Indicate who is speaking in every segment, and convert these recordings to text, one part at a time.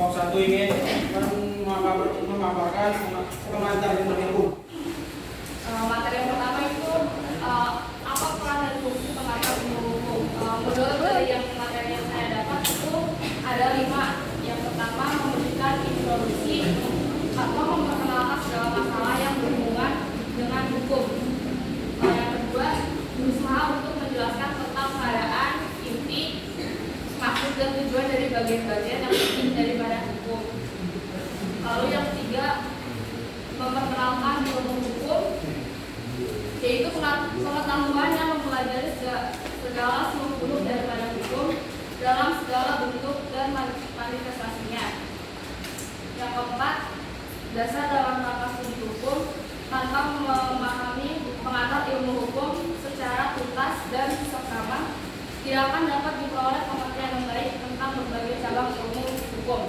Speaker 1: kelompok 1 ingin memaparkan pengantar ilmu hukum.
Speaker 2: Materi yang pertama itu apa peran dan fungsi pengantar ilmu hukum. Menurut dari yang materi yang saya dapat itu ada 5. Yang pertama, memberikan introduksi atau memperkenalkan segala masalah yang berhubungan dengan hukum. Yang kedua, berusaha untuk menjelaskan tentang keadaan, inti, maksud dan tujuan dari bagian-bagian yang penting daripada hukum. Lalu yang ketiga, memperkenalkan ilmu hukum, yaitu pengetahuan yang mempelajari segala seluk-beluk daripada hukum dalam segala bentuk dan manifestasinya. Yang keempat, dasar dalam rangka studi hukum tanpa memahami pengantar ilmu hukum secara tuntas dan seksama tidak akan dapat diperoleh pengertian yang baik tentang berbagai cabang ilmu hukum.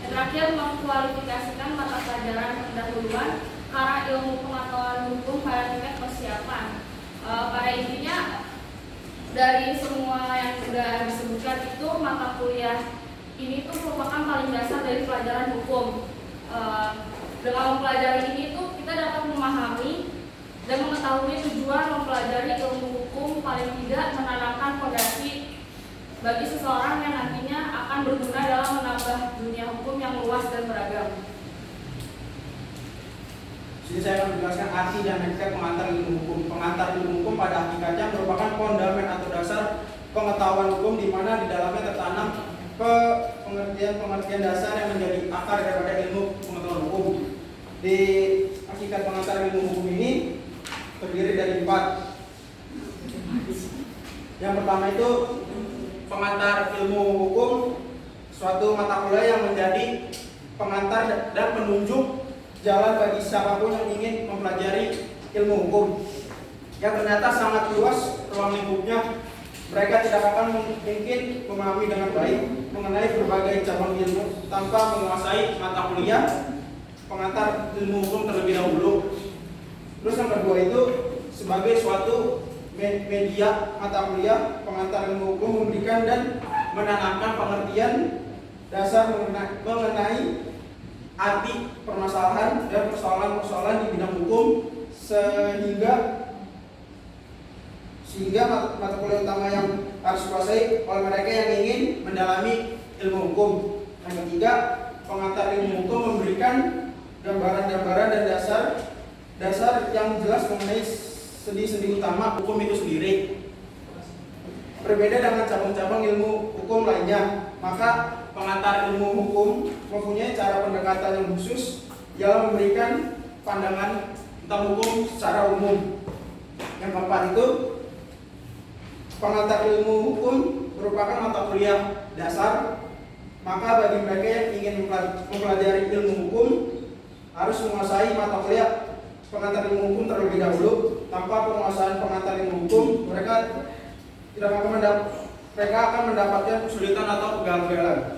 Speaker 2: Yang terakhir, mengkualifikasikan mata pelajaran pendahuluan karena ilmu pengetahuan hukum pada tingkat persiapan. Pada intinya dari semua yang sudah disebutkan itu, mata kuliah ini tuh merupakan paling dasar dari pelajaran hukum. Dengan mempelajari ini tuh kita dapat memahami dan mengetahui tujuan mempelajari ilmu hukum, paling tidak menanamkan fondasi bagi seseorang yang nantinya akan berguna dalam menambah dunia hukum yang luas dan beragam.
Speaker 1: Jadi saya akan menjelaskan arti dan hakikat pengantar ilmu hukum. Pengantar ilmu hukum pada hakikatnya merupakan fondamen atau dasar pengetahuan hukum di mana di dalamnya tertanam pengertian dasar yang menjadi akar daripada ilmu pengetahuan hukum. Di hakikat pengantar ilmu hukum ini terdiri dari 4. Yang pertama itu pengantar ilmu hukum, suatu mata kuliah yang menjadi pengantar dan penunjuk jalan bagi siapapun yang ingin mempelajari ilmu hukum, yang ternyata sangat luas ruang lingkupnya. Mereka tidak akan mungkin memahami dengan baik mengenai berbagai cabang ilmu tanpa menguasai mata kuliah pengantar ilmu hukum terlebih dahulu. Terus yang kedua itu sebagai suatu media mata kuliah pengantar ilmu hukum memberikan dan menanamkan pengertian dasar mengenai arti permasalahan dan persoalan-persoalan di bidang hukum sehingga mata kuliah utama yang harus dikuasai oleh mereka yang ingin mendalami ilmu hukum. Yang ketiga, pengantar ilmu hukum memberikan gambaran-gambaran dan dasar yang jelas mengenai sendi-sendi utama hukum itu sendiri. Berbeda dengan cabang-cabang ilmu hukum lainnya, maka pengantar ilmu hukum mempunyai cara pendekatan yang khusus dalam memberikan pandangan tentang hukum secara umum. Yang keempat itu, pengantar ilmu hukum merupakan mata kuliah dasar, maka bagi mereka yang ingin mempelajari ilmu hukum harus menguasai mata kuliah pengantar ilmu hukum terlebih dahulu. Tanpa penguasaan pengantar ilmu hukum, mereka akan mendapatkan kesulitan atau kegagalan.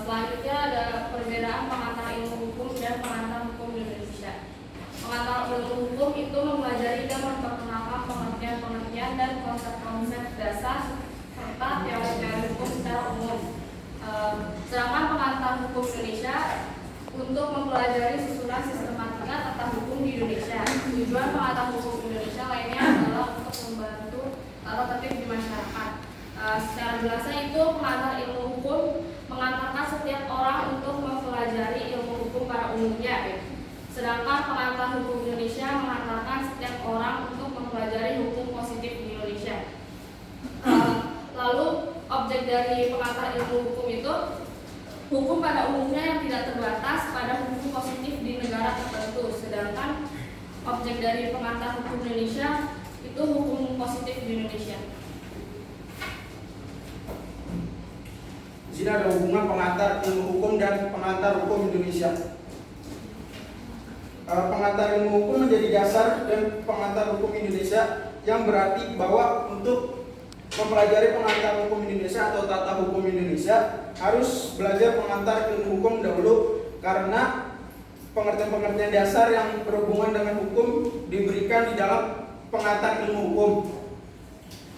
Speaker 2: Selanjutnya ada perbedaan pengantar ilmu hukum dan pengantar hukum di Indonesia. Pengantar ilmu hukum itu mempelajari dan memperkenalkan pengertian-pengertian dan konsep-konsep dasar serta teori-teori hukum secara umum. Sedangkan pengantar hukum Indonesia untuk mempelajari susunan sistematika tata hukum di Indonesia. Tujuan pengantar hukum Indonesia lainnya adalah untuk membantu tata tertib di masyarakat. Secara jelasnya itu pengantar ilmu hukum mengantarkan setiap orang untuk mempelajari ilmu hukum pada umumnya. Sedangkan pengantar hukum Indonesia mengantarkan setiap orang untuk mempelajari hukum positif di Indonesia. Lalu objek dari pengantar ilmu hukum itu hukum pada umumnya yang tidak terbatas pada hukum positif di negara tertentu. Sedangkan objek dari pengantar hukum Indonesia itu hukum positif di Indonesia.
Speaker 1: Di sini ada hubungan pengantar ilmu hukum dan pengantar hukum Indonesia. Pengantar ilmu hukum menjadi dasar dan pengantar hukum Indonesia, yang berarti bahwa untuk mempelajari pengantar hukum Indonesia atau tata hukum Indonesia harus belajar pengantar ilmu hukum dahulu, karena pengertian-pengertian dasar yang berhubungan dengan hukum diberikan di dalam pengantar ilmu hukum.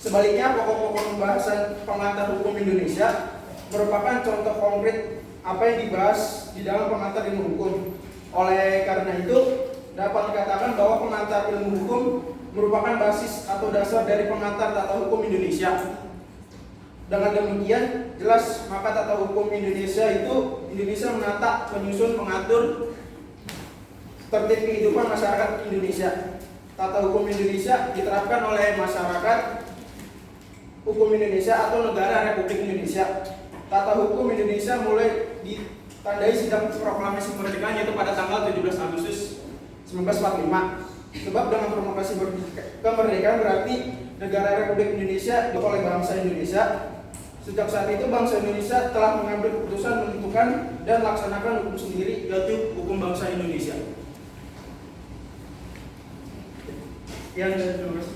Speaker 1: Sebaliknya, pokok-pokok pembahasan pengantar hukum Indonesia merupakan contoh konkret apa yang dibahas di dalam pengantar ilmu hukum. Oleh karena itu, dapat dikatakan bahwa pengantar ilmu hukum merupakan basis atau dasar dari pengantar tata hukum Indonesia. Dengan demikian, jelas maka tata hukum Indonesia itu menata, menyusun, mengatur tertib kehidupan masyarakat Indonesia. Tata hukum Indonesia diterapkan oleh masyarakat hukum Indonesia atau negara Republik Indonesia. Tata hukum Indonesia mulai ditandai sidang proklamasi kemerdekaan yaitu pada tanggal 17 Agustus 1945. Sebab dengan proklamasi kemerdekaan berarti negara Republik Indonesia oleh bangsa Indonesia. Sejak saat itu bangsa Indonesia telah mengambil keputusan menentukan dan laksanakan hukum sendiri, yaitu hukum bangsa Indonesia. Yang terima kasih.